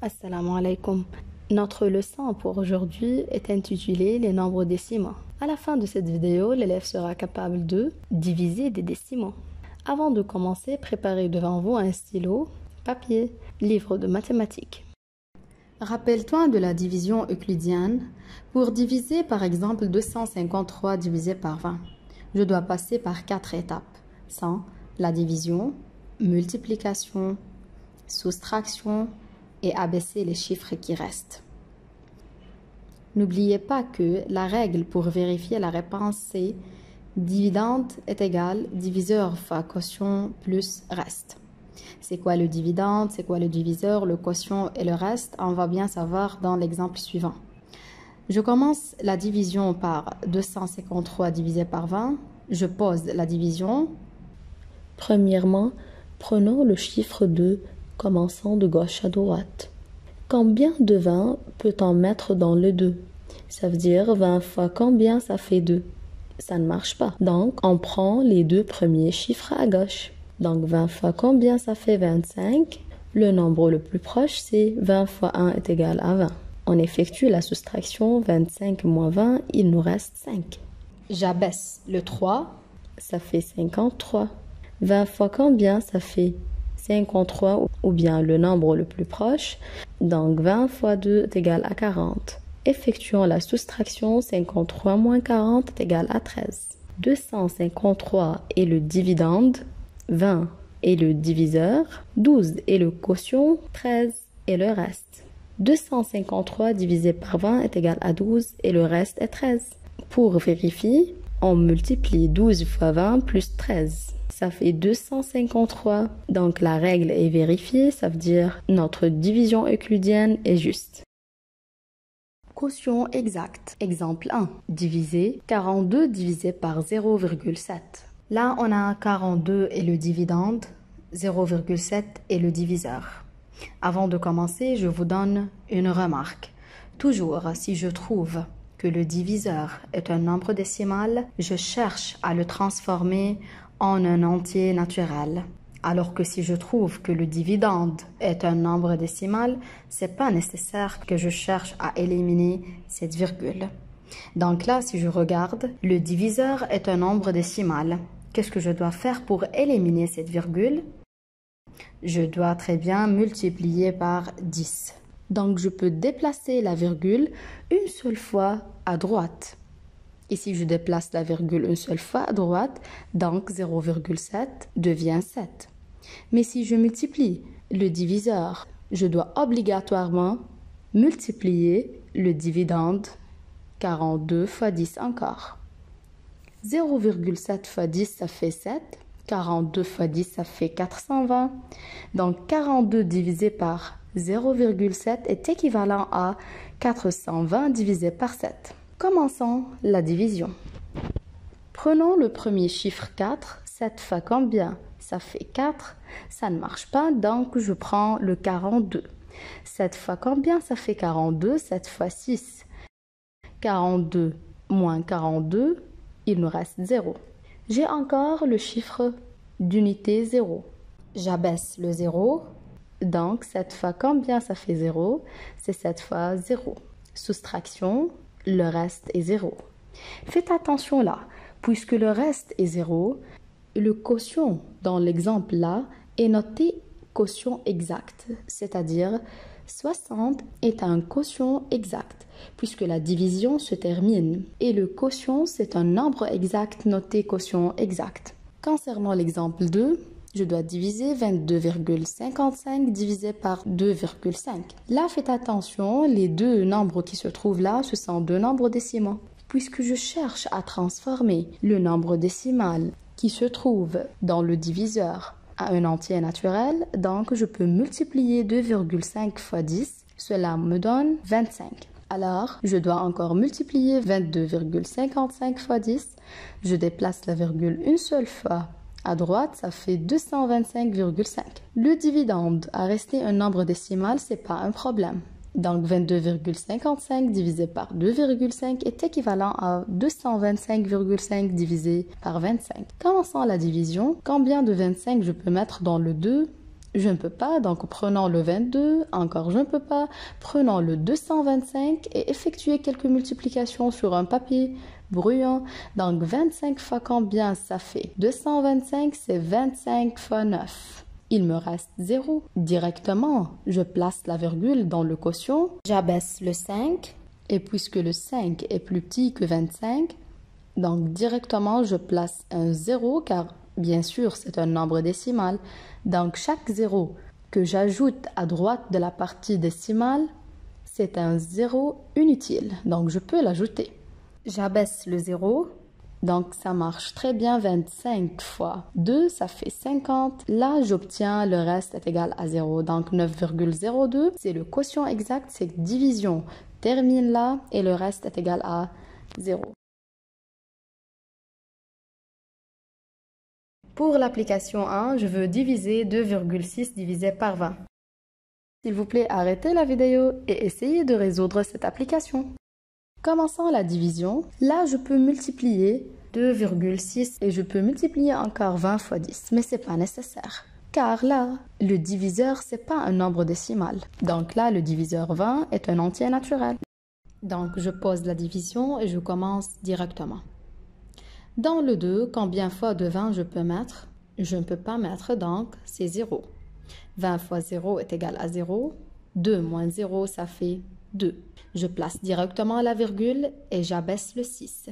Assalamu alaikum. Notre leçon pour aujourd'hui est intitulée les nombres décimaux. À la fin de cette vidéo, l'élève sera capable de diviser des décimaux. Avant de commencer, préparez devant vous un stylo, papier, livre de mathématiques. Rappelle-toi de la division euclidienne. Pour diviser par exemple 253 divisé par 20, je dois passer par 4 étapes. Sans la division, multiplication, soustraction et abaisser les chiffres qui restent. N'oubliez pas que la règle pour vérifier la réponse c'est dividende est égal diviseur fois quotient plus reste. C'est quoi le dividende, c'est quoi le diviseur, le quotient et le reste? On va bien savoir dans l'exemple suivant. Je commence la division par 253 divisé par 20. Je pose la division. Premièrement, prenons le chiffre 2, commençant de gauche à droite. Combien de 20 peut-on mettre dans le 2? Ça veut dire 20 fois combien ça fait 2? Ça ne marche pas. Donc, on prend les deux premiers chiffres à gauche. Donc, 20 fois combien ça fait 25? Le nombre le plus proche, c'est 20 fois 1 est égal à 20. On effectue la soustraction 25 moins 20, il nous reste 5. J'abaisse le 3. Ça fait 53. 20 fois combien ça fait 53 ou bien le nombre le plus proche. Donc 20 fois 2 est égal à 40. Effectuons la soustraction 53 moins 40 est égal à 13. 253 est le dividende, 20 est le diviseur, 12 est le quotient, 13 est le reste. 253 divisé par 20 est égal à 12 et le reste est 13. Pour vérifier, on multiplie 12 fois 20 plus 13. Ça fait 253. Donc la règle est vérifiée, ça veut dire notre division euclidienne est juste. Quotient exact. Exemple 1. Diviser 42 divisé par 0,7. Là, on a 42 et le dividende, 0,7 et le diviseur. Avant de commencer, je vous donne une remarque. Toujours, si je trouve que le diviseur est un nombre décimal, je cherche à le transformer en un entier naturel. Alors que si je trouve que le dividende est un nombre décimal, c'est pas nécessaire que je cherche à éliminer cette virgule. Donc là, si je regarde, le diviseur est un nombre décimal. Qu'est-ce que je dois faire pour éliminer cette virgule? Je dois très bien multiplier par 10. Donc je peux déplacer la virgule une seule fois à droite. Et si je déplace la virgule une seule fois à droite, donc 0,7 devient 7. Mais si je multiplie le diviseur, je dois obligatoirement multiplier le dividende 42 fois 10 encore. 0,7 fois 10, ça fait 7. 42 fois 10, ça fait 420. Donc 42 divisé par 0,7 est équivalent à 420 divisé par 7. Commençons la division. Prenons le premier chiffre 4. 7 fois combien? Ça fait 4. Ça ne marche pas, donc je prends le 42. 7 fois combien? Ça fait 42. 7 fois 6. 42 moins 42, il nous reste 0. J'ai encore le chiffre d'unité 0. J'abaisse le 0. Donc 7 fois combien? Ça fait 0. C'est 7 fois 0. Soustraction. Le reste est 0. Faites attention là, puisque le reste est 0, le quotient dans l'exemple là est noté quotient exact, c'est-à-dire 60 est un quotient exact, puisque la division se termine, et le quotient c'est un nombre exact noté quotient exact. Concernant l'exemple 2, je dois diviser 22,55 divisé par 2,5. Là, faites attention, les deux nombres qui se trouvent là, ce sont deux nombres décimaux. Puisque je cherche à transformer le nombre décimal qui se trouve dans le diviseur à un entier naturel, donc je peux multiplier 2,5 fois 10, cela me donne 25. Alors, je dois encore multiplier 22,55 fois 10, je déplace la virgule une seule fois. À droite, ça fait 225,5. Le dividende à rester un nombre décimal, c'est pas un problème. Donc 22,55 divisé par 2,5 est équivalent à 225,5 divisé par 25. Commençons la division. Combien de 25 je peux mettre dans le 2? Je ne peux pas, donc prenons le 22, encore je ne peux pas. Prenons le 225 et effectuez quelques multiplications sur un papier bruyant. Donc 25 fois combien ça fait? 225, c'est 25 fois 9. Il me reste 0. Directement, je place la virgule dans le quotient. J'abaisse le 5. Et puisque le 5 est plus petit que 25, donc directement je place un 0 car bien sûr c'est un nombre décimal. Donc chaque 0 que j'ajoute à droite de la partie décimale, c'est un 0 inutile. Donc je peux l'ajouter. J'abaisse le 0. Donc ça marche très bien. 25 fois 2, ça fait 50. Là, j'obtiens le reste est égal à 0. Donc 9,02, c'est le quotient exact. C'est division termine là et le reste est égal à 0. Pour l'application 1, je veux diviser 2,6 divisé par 20. S'il vous plaît, arrêtez la vidéo et essayez de résoudre cette application. Commençons la division. Là, je peux multiplier 2,6 et je peux multiplier encore 20 fois 10, mais ce n'est pas nécessaire. Car là, le diviseur, ce n'est pas un nombre décimal. Donc là, le diviseur 20 est un entier naturel. Donc, je pose la division et je commence directement. Dans le 2, combien fois de 20 je peux mettre? Je ne peux pas mettre, donc c'est 0. 20 fois 0 est égal à 0. 2 moins 0, ça fait 2. Je place directement la virgule et j'abaisse le 6.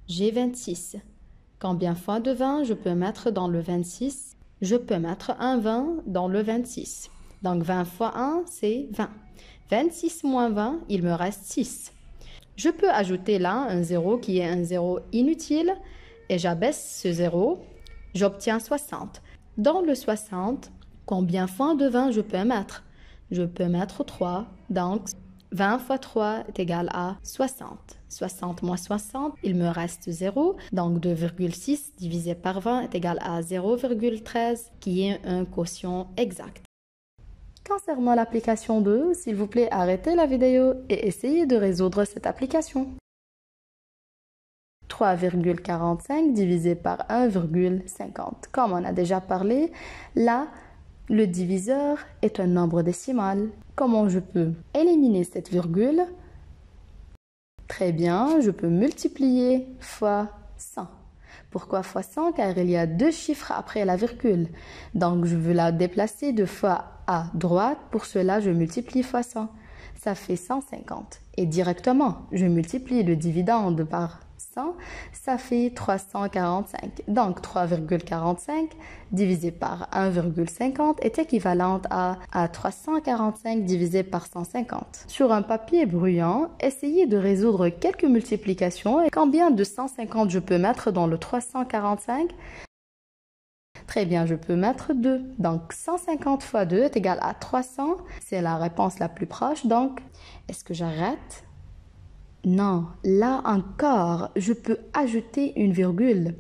J'ai 26. Combien fois de 20 je peux mettre dans le 26? Je peux mettre un 20 dans le 26. Donc 20 fois 1, c'est 20. 26 moins 20, il me reste 6. Je peux ajouter là un 0 qui est un 0 inutile et j'abaisse ce 0. J'obtiens 60. Dans le 60, combien fois de 20 je peux mettre? Je peux mettre 3. Donc 20 fois 3 est égal à 60. 60 moins 60, il me reste 0. Donc 2,6 divisé par 20 est égal à 0,13 qui est un quotient exact. Concernant l'application 2, s'il vous plaît, arrêtez la vidéo et essayez de résoudre cette application. 3,45 divisé par 1,50. Comme on a déjà parlé, là, le diviseur est un nombre décimal. Comment je peux éliminer cette virgule? Très bien, je peux multiplier fois 100. Pourquoi fois 100? Car il y a deux chiffres après la virgule. Donc, je veux la déplacer deux fois à droite. Pour cela, je multiplie fois 100. Ça fait 150. Et directement, je multiplie le dividende par 100. Ça fait 345. Donc, 3,45 divisé par 1,50 est équivalente à 345 divisé par 150. Sur un papier bruyant, essayez de résoudre quelques multiplications. Et combien de 150 je peux mettre dans le 345? Très bien, je peux mettre 2. Donc, 150 fois 2 est égal à 300. C'est la réponse la plus proche. Donc, est-ce que j'arrête? Non, là encore, je peux ajouter une virgule.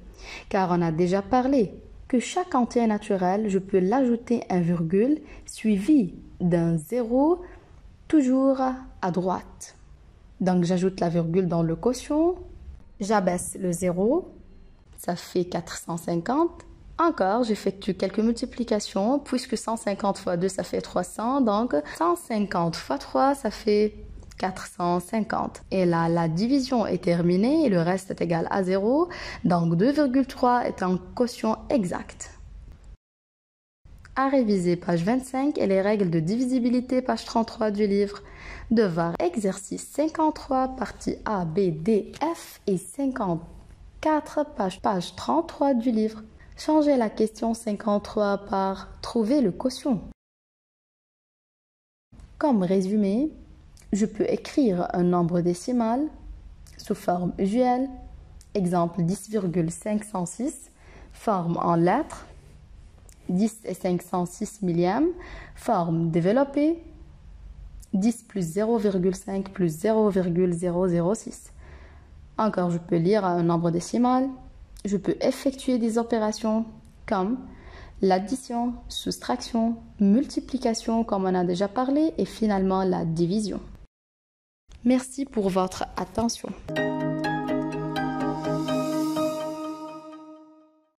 Car on a déjà parlé que chaque entier naturel, je peux l'ajouter un virgule suivi d'un 0 toujours à droite. Donc, j'ajoute la virgule dans le quotient. J'abaisse le 0. Ça fait 450. Encore, j'effectue quelques multiplications, puisque 150 fois 2, ça fait 300. Donc, 150 fois 3, ça fait 450. Et là, la division est terminée et le reste est égal à 0. Donc, 2,3 est un quotient exact. À réviser, page 25, et les règles de divisibilité, page 33 du livre. Devoir exercice 53, partie A, B, D, F et 54, page 33 du livre. Changez la question 53 par « Trouver le quotient ». Comme résumé, je peux écrire un nombre décimal sous forme usuelle, exemple 10,506, forme en lettres, 10 et 506 millièmes, forme développée, 10 plus 0,5 plus 0,006. Encore, je peux lire un nombre décimal. Je peux effectuer des opérations comme l'addition, soustraction, multiplication comme on a déjà parlé et finalement la division. Merci pour votre attention.